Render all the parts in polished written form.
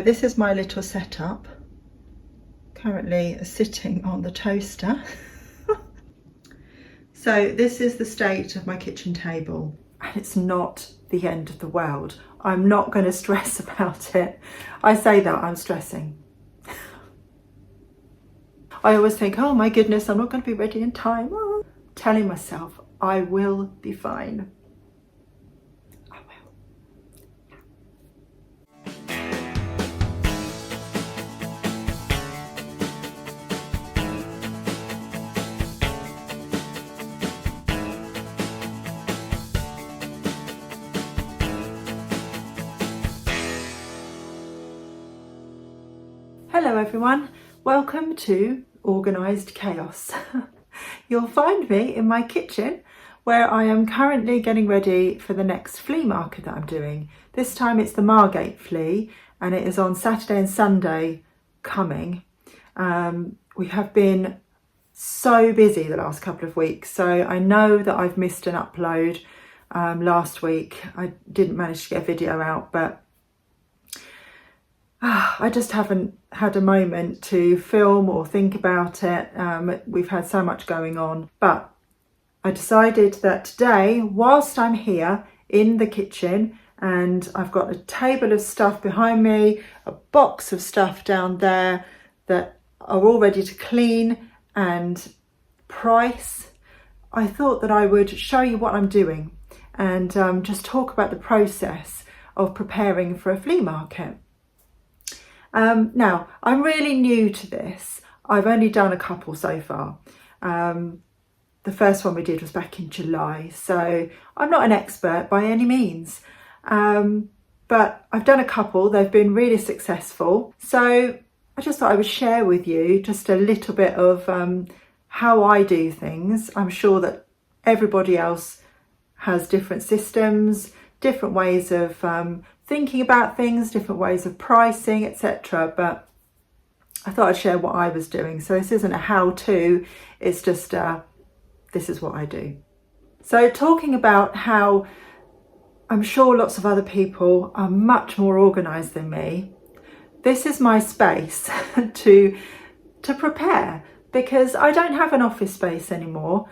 This is my little setup, currently sitting on the toaster. So this is the state of my kitchen table, and it's not the end of the world. I'm not going to stress about it. I say that, I'm stressing. I always think, oh my goodness, I'm not going to be ready in time. Oh. Telling myself I will be fine. I will. Hello everyone, welcome to Organised Chaos. You'll find me in my kitchen where I am currently getting ready for the next flea market that I'm doing. This time it's the Margate Flea, and it is on Saturday and Sunday coming. We have been so busy the last couple of weeks, so I know that I've missed an upload last week. I didn't manage to get a video out, but I just haven't had a moment to film or think about it. We've had so much going on, but I decided that today, whilst I'm here in the kitchen and I've got a table of stuff behind me, a box of stuff down there that are all ready to clean and price, I thought that I would show you what I'm doing and just talk about the process of preparing for a flea market. Now, I'm really new to this. I've only done a couple so far. The first one we did was back in July, so I'm not an expert by any means. But I've done a couple, they've been really successful. So I just thought I would share with you just a little bit of how I do things. I'm sure that everybody else has different systems, different ways of thinking about things, different ways of pricing, etc. But I thought I'd share what I was doing. So this isn't a how-to, it's just this is what I do. So talking about how I'm sure lots of other people are much more organised than me, this is my space to prepare, because I don't have an office space anymore.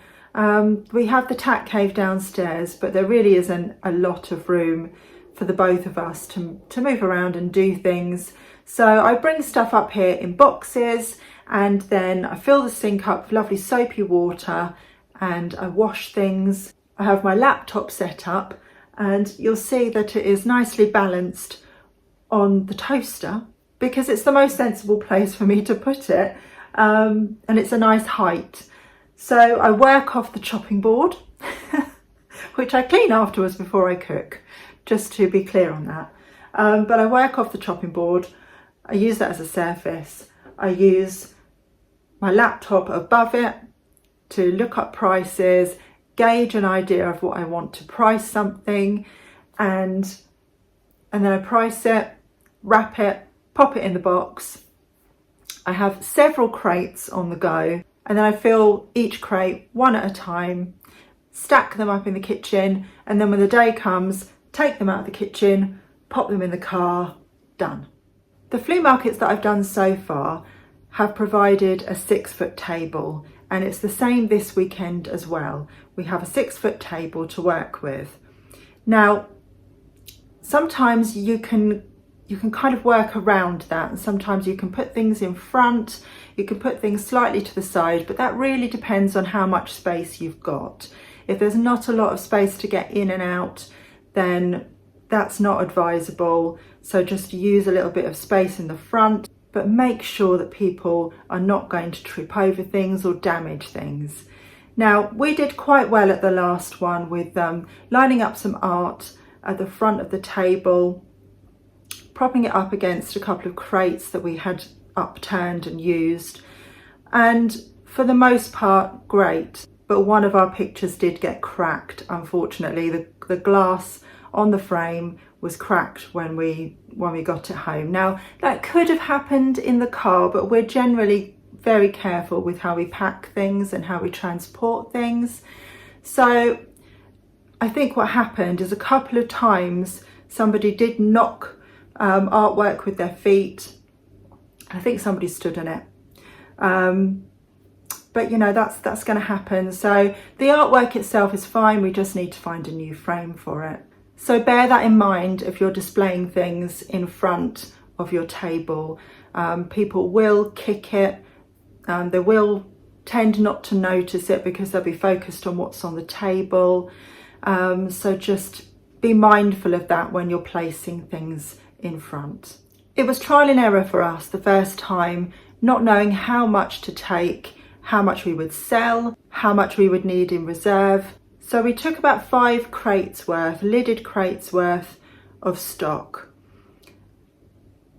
We have the Tack Cave downstairs, but there really isn't a lot of room for the both of us to move around and do things. So I bring stuff up here in boxes, and then I fill the sink up with lovely soapy water and I wash things. I have my laptop set up, and you'll see that it is nicely balanced on the toaster because it's the most sensible place for me to put it, and it's a nice height. So I work off the chopping board, which I clean afterwards before I cook, just to be clear on that. But I work off the chopping board. I use that as a surface. I use my laptop above it to look up prices, gauge an idea of what I want to price something, and then I price it, wrap it, pop it in the box. I have several crates on the go, and then I fill each crate one at a time, stack them up in the kitchen, and then when the day comes, take them out of the kitchen, pop them in the car, done. The flea markets that I've done so far have provided a 6-foot table, and it's the same this weekend as well. We have a 6-foot table to work with. Now, sometimes you can kind of work around that, and sometimes you can put things in front, you can put things slightly to the side, but that really depends on how much space you've got. If there's not a lot of space to get in and out, then that's not advisable. So just use a little bit of space in the front, but make sure that people are not going to trip over things or damage things. Now, we did quite well at the last one with lining up some art at the front of the table, propping it up against a couple of crates that we had upturned and used, and for the most part, great. But one of our pictures did get cracked, unfortunately. The glass on the frame was cracked when we got it home. Now, that could have happened in the car, but we're generally very careful with how we pack things and how we transport things. So I think what happened is a couple of times somebody did knock artwork with their feet. I think somebody stood on it. But you know, that's going to happen. So the artwork itself is fine. We just need to find a new frame for it. So bear that in mind if you're displaying things in front of your table. People will kick it. They will tend not to notice it because they'll be focused on what's on the table. So just be mindful of that when you're placing things in front. It was trial and error for us the first time, not knowing how much to take, how much we would sell, how much we would need in reserve. So we took about 5 crates worth, lidded crates worth of stock.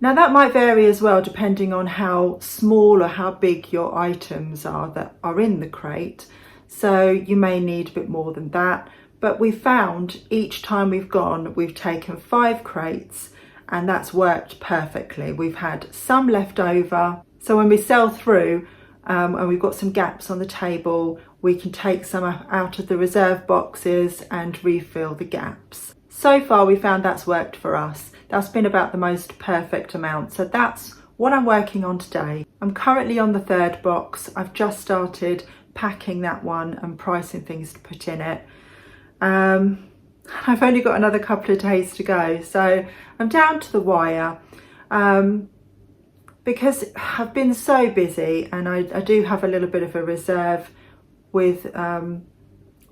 Now that might vary as well depending on how small or how big your items are that are in the crate. So you may need a bit more than that. But we found each time we've gone, we've taken 5 crates and that's worked perfectly. We've had some left over. So when we sell through, and we've got some gaps on the table, we can take some out of the reserve boxes and refill the gaps. So far we found that's worked for us. That's been about the most perfect amount. So that's what I'm working on today. I'm currently on the 3rd box. I've just started packing that one and pricing things to put in it. I've only got another couple of days to go. So I'm down to the wire. Because I've been so busy, and I do have a little bit of a reserve with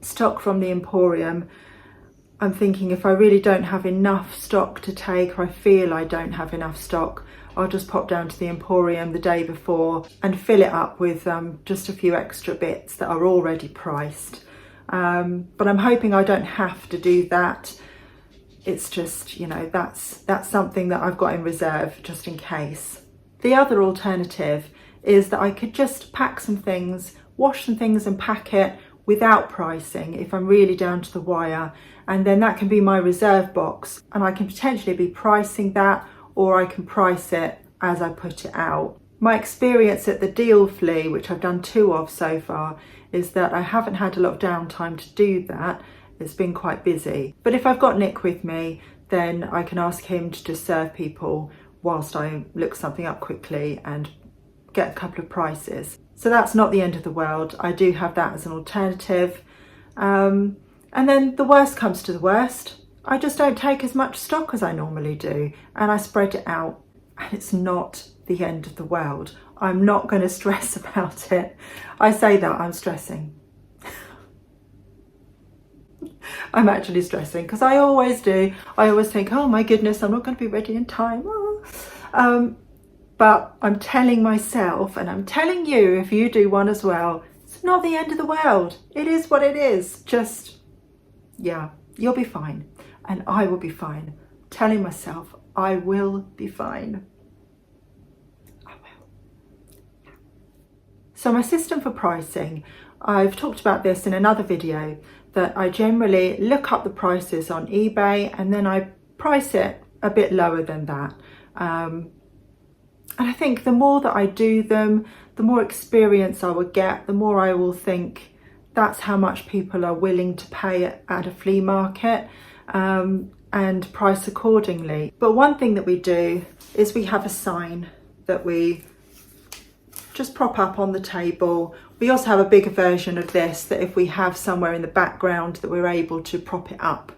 stock from the Emporium. I'm thinking if I really don't have enough stock to take, or I feel I don't have enough stock, I'll just pop down to the Emporium the day before and fill it up with just a few extra bits that are already priced. But I'm hoping I don't have to do that. It's just, you know, that's something that I've got in reserve just in case. The other alternative is that I could just pack some things, wash some things and pack it without pricing if I'm really down to the wire, and then that can be my reserve box and I can potentially be pricing that, or I can price it as I put it out. My experience at the deal Flea, which I've done 2 of so far, is that I haven't had a lot of downtime to do that. It's been quite busy. But if I've got Nick with me, then I can ask him to just serve people whilst I look something up quickly and get a couple of prices. So that's not the end of the world. I do have that as an alternative. And then the worst comes to the worst. I just don't take as much stock as I normally do and I spread it out, and it's not the end of the world. I'm not going to stress about it. I say that I'm stressing. I'm actually stressing because I always do. I always think, oh my goodness, I'm not going to be ready in time. But I'm telling myself, and I'm telling you, if you do one as well, it's not the end of the world. It is what it is. Just, yeah, you'll be fine. And I will be fine. I'm telling myself, I will be fine. I will. So my system for pricing, I've talked about this in another video, that I generally look up the prices on eBay and then I price it a bit lower than that. And I think the more that I do them, the more experience I will get, the more I will think that's how much people are willing to pay at a flea market, and price accordingly. But one thing that we do is we have a sign that we just prop up on the table. We also have a bigger version of this that if we have somewhere in the background that we're able to prop it up,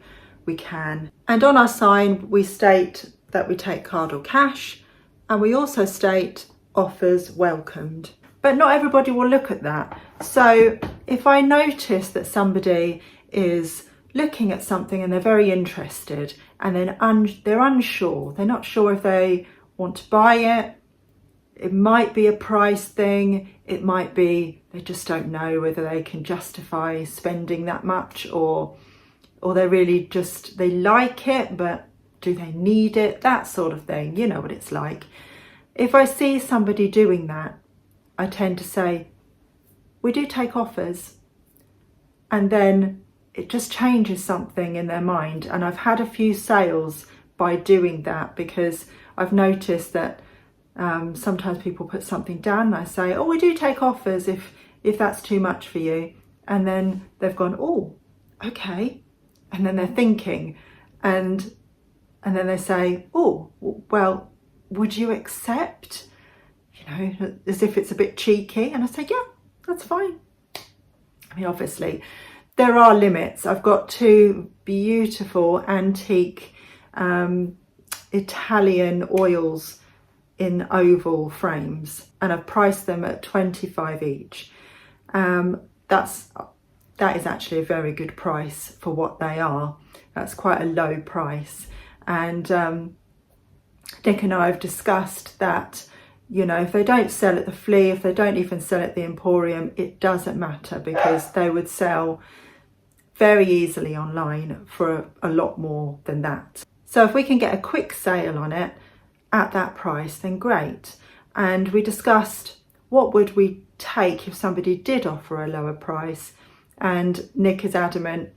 we can. And on our sign, we state that we take card or cash, and we also state offers welcomed. But not everybody will look at that. So if I notice that somebody is looking at something and they're very interested and then they're unsure, they're not sure if they want to buy it, it might be a price thing, it might be they just don't know whether they can justify spending that much, or they're really just, they like it, but do they need it? That sort of thing, you know what it's like. If I see somebody doing that, I tend to say, we do take offers, and then it just changes something in their mind. And I've had a few sales by doing that, because I've noticed that sometimes people put something down and I say, oh, we do take offers if that's too much for you. And then they've gone, oh, okay. And then they're thinking, and And then they say, oh, well, would you accept? As if it's a bit cheeky. And I say, yeah, that's fine. I mean, obviously, there are limits. I've got 2 beautiful antique Italian oils in oval frames, and I've priced them at 25 each. That is actually a very good price for what they are. That's quite a low price. And Nick and I have discussed that, if they don't sell at the Flea, if they don't even sell at the Emporium, it doesn't matter, because they would sell very easily online for a lot more than that. So if we can get a quick sale on it at that price, then great. And we discussed what would we take if somebody did offer a lower price, and Nick is adamant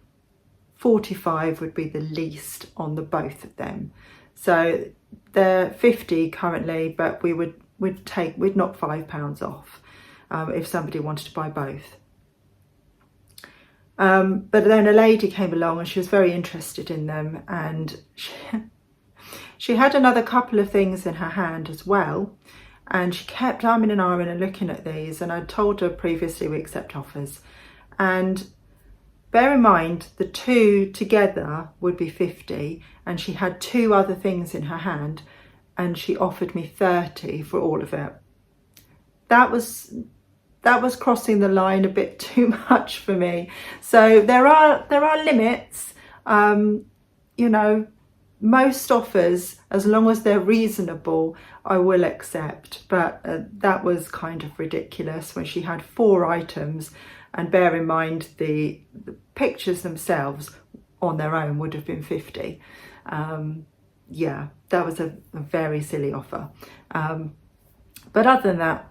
45 would be the least on the both of them. So they're 50 currently, but we'd knock £5 off if somebody wanted to buy both. But then a lady came along and she was very interested in them, and she had another couple of things in her hand as well, and she kept arming and ahhing and looking at these, and I told her previously we accept offers. And bear in mind, the 2 together would be 50, and she had 2 other things in her hand, and she offered me 30 for all of it. That was crossing the line a bit too much for me. So there are limits. Most offers, as long as they're reasonable, I will accept. But that was kind of ridiculous when she had 4 items, and bear in mind the pictures themselves on their own would have been 50. Yeah, that was a very silly offer. But other than that,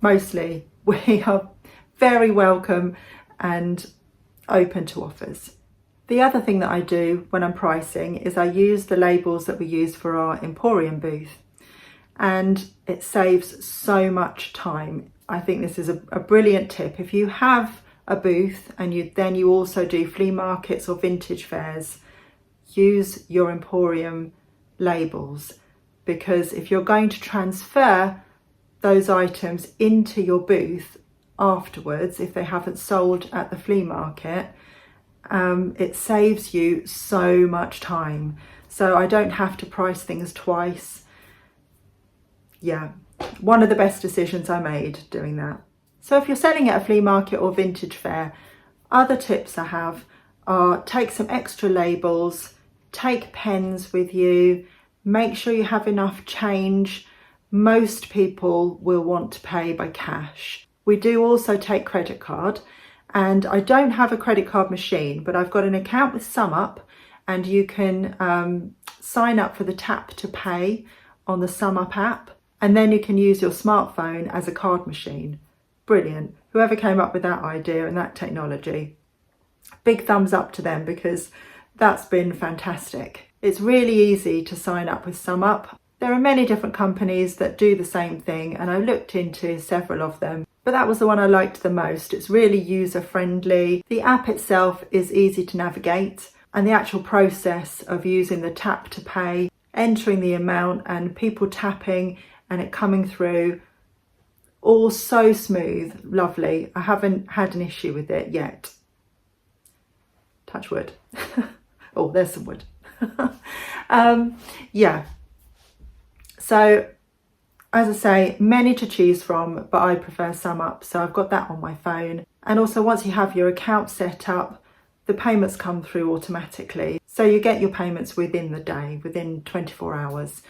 mostly we are very welcome and open to offers. The other thing that I do when I'm pricing is I use the labels that we use for our Emporium booth, and it saves so much time. I think this is a brilliant tip. If you have a booth and you also do flea markets or vintage fairs, use your Emporium labels, because if you're going to transfer those items into your booth afterwards, if they haven't sold at the flea market, it saves you so much time. So I don't have to price things twice. Yeah, one of the best decisions I made doing that. So if you're selling at a flea market or vintage fair, other tips I have are take some extra labels, take pens with you, make sure you have enough change. Most people will want to pay by cash. We do also take credit card, and I don't have a credit card machine, but I've got an account with SumUp, and you can sign up for the tap to pay on the SumUp app, and then you can use your smartphone as a card machine. Brilliant. Whoever came up with that idea and that technology, big thumbs up to them, because that's been fantastic. It's really easy to sign up with SumUp. There are many different companies that do the same thing, and I looked into several of them, but that was the one I liked the most. It's really user friendly. The app itself is easy to navigate, and the actual process of using the tap to pay, entering the amount and people tapping and it coming through, all so smooth, lovely. I haven't had an issue with it yet. Touch wood. Oh, there's some wood. Yeah. So, as I say, many to choose from, but I prefer SumUp, so I've got that on my phone. And also, once you have your account set up, the payments come through automatically. So you get your payments within the day, within 24 hours,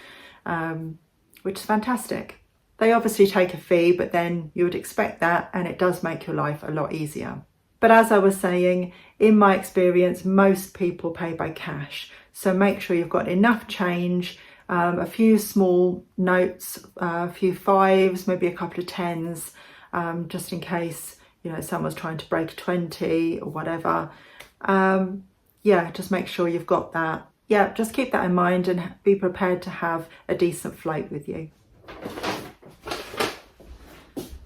which is fantastic. They obviously take a fee, but then you would expect that, and it does make your life a lot easier. But as I was saying, in my experience, most people pay by cash. So make sure you've got enough change, a few small notes, a few fives, maybe a couple of tens, just in case, you know, someone's trying to break a 20 or whatever. Yeah, just make sure you've got that. Yeah, just keep that in mind and be prepared to have a decent float with you.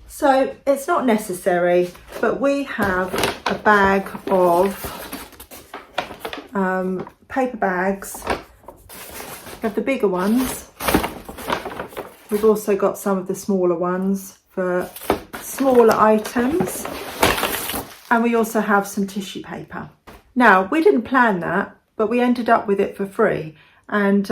So it's not necessary, but we have a bag of paper bags We have the bigger ones. We've also got some of the smaller ones for smaller items. And we also have some tissue paper. Now, we didn't plan that, but we ended up with it for free. And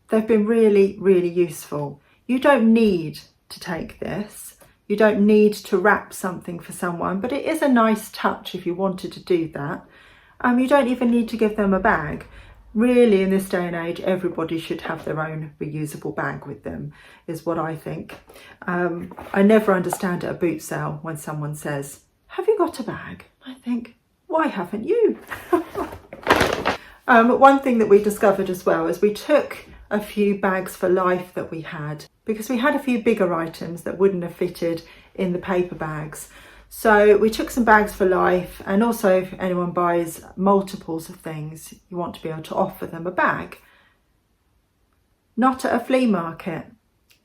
they've been really, really useful. You don't need to take this. You don't need to wrap something for someone, but it is a nice touch if you wanted to do that. You don't even need to give them a bag. Really, in this day and age, everybody should have their own reusable bag with them, is what I think. I never understand at a boot sale when someone says, "Have you got a bag?" I think, why haven't you? One thing that we discovered as well is we took a few bags for life that we had, because we had a few bigger items that wouldn't have fitted in the paper bags. So we took some bags for life, and also if anyone buys multiples of things, you want to be able to offer them a bag. Not at a flea market.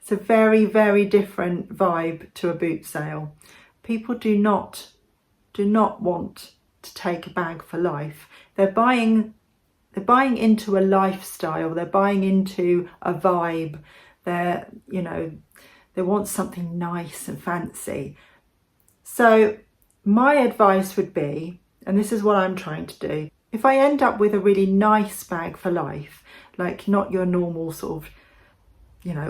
It's a very, very different vibe to a boot sale. People do not want to take a bag for life. They're buying into a lifestyle. They're buying into a vibe. They want something nice and fancy. So my advice would be, and this is what I'm trying to do, if I end up with a really nice bag for life, like not your normal sort of,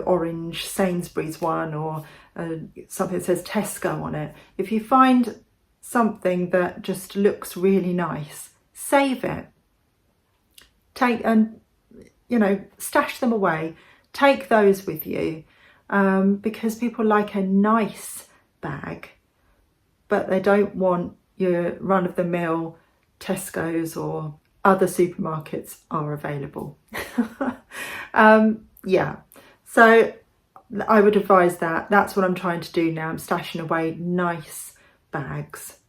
orange Sainsbury's one, or something that says Tesco on it, if you find something that just looks really nice, save it. Stash them away. Take those with you, because people like a nice bag, but they don't want your run-of-the-mill Tesco's or other supermarkets are available. So I would advise that. That's what I'm trying to do now. I'm stashing away nice bags,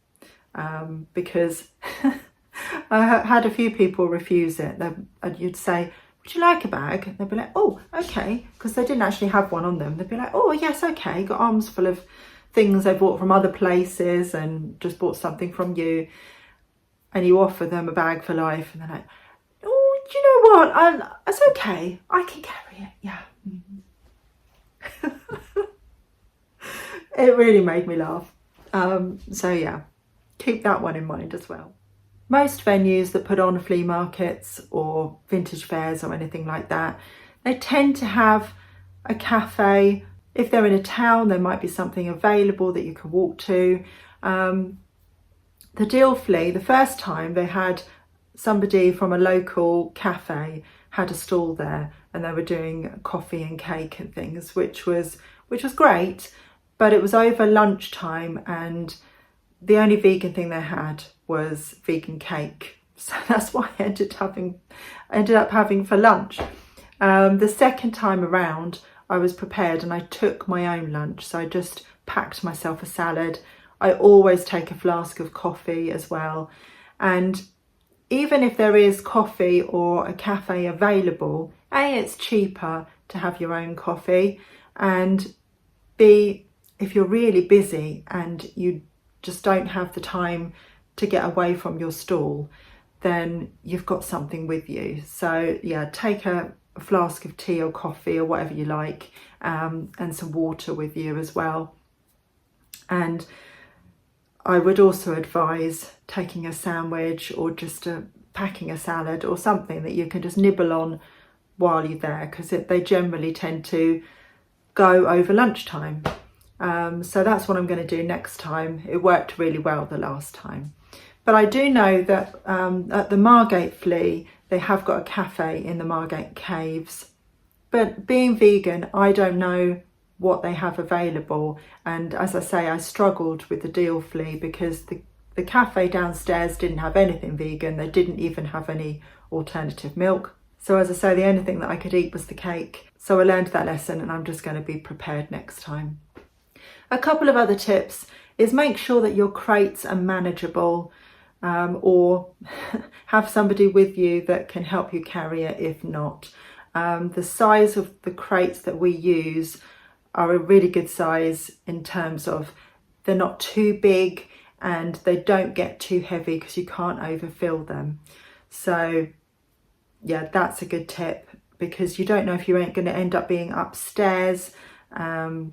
because I had a few people refuse it. You'd say, "Would you like a bag?" They'd be like, "Oh, okay," because they didn't actually have one on them. They'd be like, "Oh, yes, okay." Got arms full of things they bought from other places and just bought something from you, and you offer them a bag for life, and they're like, "Oh, do you know what? It's okay. I can carry it." Yeah. It really made me laugh. So yeah, keep that one in mind as well. Most venues that put on flea markets or vintage fairs or anything like that, they tend to have a cafe. If they're in a town, there might be something available that you can walk to. The Deal Flea, the first time they had somebody from a local cafe had a stall there, and they were doing coffee and cake and things, which was great, but it was over lunchtime and the only vegan thing they had was vegan cake. So that's what I ended up having for lunch. The second time around, I was prepared and I took my own lunch. So I just packed myself a salad. I always take a flask of coffee as well. And even if there is coffee or a cafe available, A, it's cheaper to have your own coffee, and B, if you're really busy and you just don't have the time to get away from your stall, then you've got something with you. So yeah, take a flask of tea or coffee or whatever you like, and some water with you as well. And I would also advise taking a sandwich or just packing a salad or something that you can just nibble on while you're there, because they generally tend to go over lunchtime. So that's what I'm going to do next time. It worked really well the last time. But I do know that at the Margate Flea, they have got a cafe in the Margate Caves. But being vegan, I don't know what they have available. And as I say, I struggled with the Deal Flea because the cafe downstairs didn't have anything vegan. They didn't even have any alternative milk. So as I say, the only thing that I could eat was the cake. So I learned that lesson, and I'm just going to be prepared next time. A couple of other tips is make sure that your crates are manageable, or have somebody with you that can help you carry it if not. The size of the crates that we use are a really good size in terms of they're not too big and they don't get too heavy because you can't overfill them. So yeah, that's a good tip. because you don't know if you ain't going to end up being upstairs. The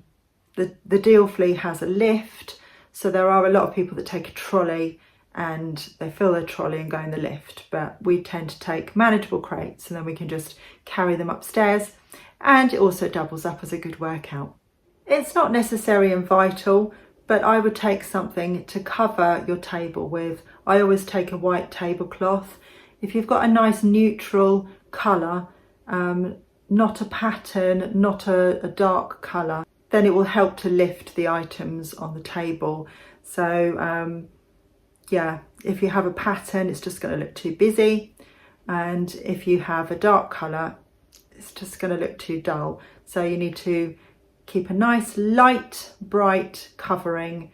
deal Flea has a lift, so there are a lot of people that take a trolley and they fill their trolley and go in the lift, but we tend to take manageable crates and then we can just carry them upstairs, and it also doubles up as a good workout. It's not necessary and vital, but I would take something to cover your table with. I always take a white tablecloth. If you've got a nice neutral colour, not a pattern, not a dark colour, then it will help to lift the items on the table. So yeah, if you have a pattern, it's just going to look too busy, and if you have a dark colour, it's just going to look too dull. So you need to keep a nice light bright covering,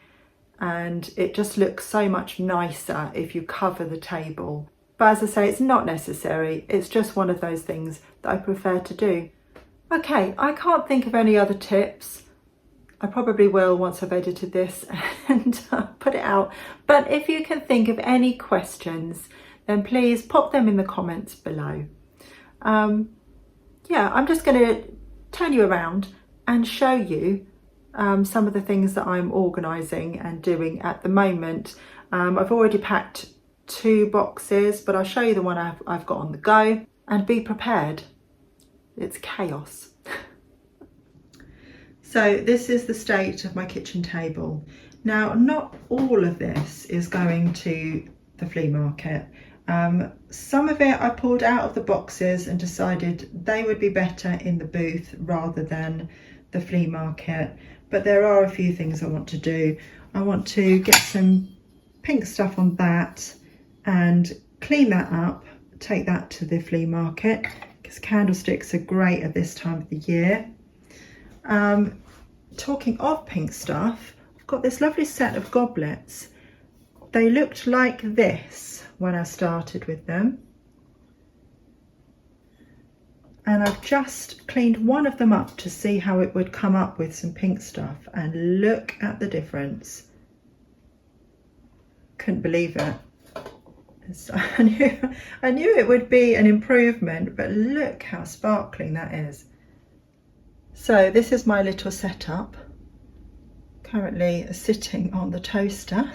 and it just looks so much nicer if you cover the table. But as I say, it's not necessary, it's just one of those things that I prefer to do. Okay, I can't think of any other tips. I probably will once I've edited this and put it out. But if you can think of any questions, then please pop them in the comments below. Yeah, I'm just going to turn you around and show you some of the things that I'm organising and doing at the moment. I've already packed 2 boxes, but I'll show you the one I've got on the go, and be prepared. It's chaos. So this is the state of my kitchen table. Now, not all of this is going to the flea market. Some of it I pulled out of the boxes and decided they would be better in the booth rather than the flea market. But there are a few things I want to do. I want to get some pink stuff on that and clean that up, take that to the flea market, because candlesticks are great at this time of the year. Talking of pink stuff, I've got this lovely set of goblets. They looked like this when I started with them, and I've just cleaned one of them up to see how it would come up with some pink stuff, and look at the difference. Couldn't believe it. I knew it would be an improvement, but look how sparkling that is. So this is my little setup, currently sitting on the toaster,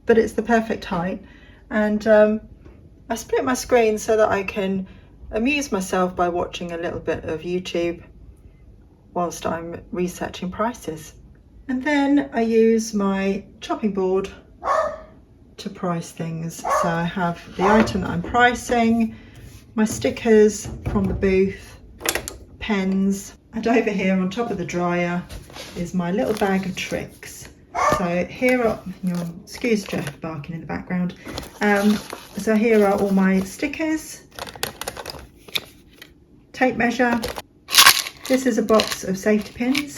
but it's the perfect height. And I split my screen so that I can amuse myself by watching a little bit of YouTube whilst I'm researching prices. And then I use my chopping board to price things. So I have the item that I'm pricing, my stickers from the booth, pens, and over here on top of the dryer is my little bag of tricks. So here are, excuse Jeff barking in the background. So here are all my stickers, tape measure. This is a box of safety pins,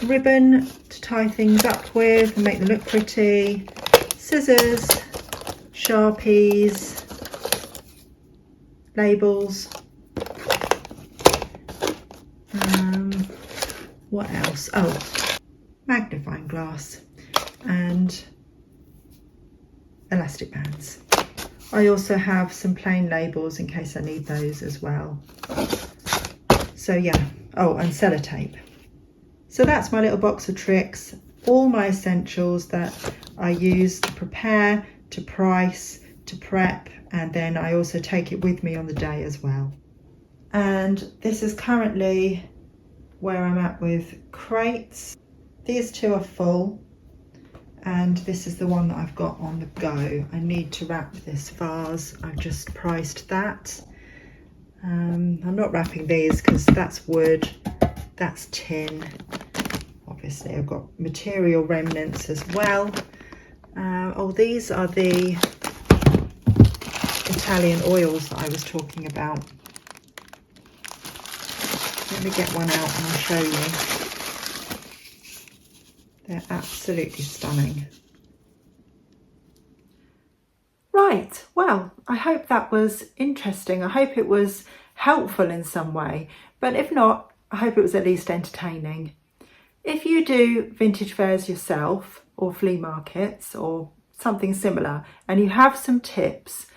ribbon to tie things up with and make them look pretty, scissors, Sharpies, labels. What else? Oh, magnifying glass and elastic bands. I also have some plain labels in case I need those as well. So yeah, oh, and sellotape. So that's my little box of tricks, all my essentials that I use to prepare, to price, to prep, and then I also take it with me on the day as well. And this is currently where I'm at with crates. These 2 are full, and this is the one that I've got on the go. I need to wrap this vase. I've just priced that. I'm not wrapping these because that's wood, that's tin. Obviously I've got material remnants as well. Oh, these are the Italian oils that I was talking about. Let me get one out and I'll show you. They're absolutely stunning. Right, well, I hope that was interesting. I hope it was helpful in some way, but if not, I hope it was at least entertaining. If you do vintage fairs yourself or flea markets or something similar and you have some tips,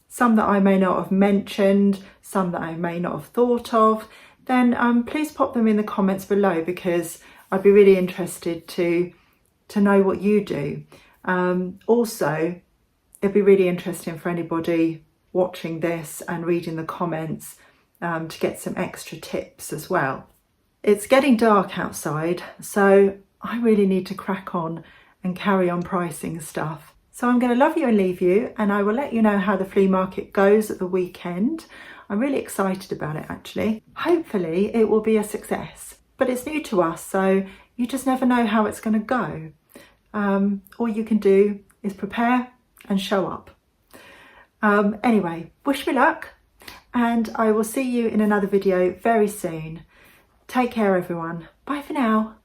some that I may not have mentioned, some that I may not have thought of, then please pop them in the comments below, because I'd be really interested to know what you do. Also, it'd be really interesting for anybody watching this and reading the comments to get some extra tips as well. It's getting dark outside, so I really need to crack on and carry on pricing stuff. So I'm going to love you and leave you, and I will let you know how the flea market goes at the weekend. I'm really excited about it actually. Hopefully it will be a success, but it's new to us, so you just never know how it's going to go. All you can do is prepare and show up. Anyway, wish me luck, and I will see you in another video very soon. Take care everyone. Bye for now.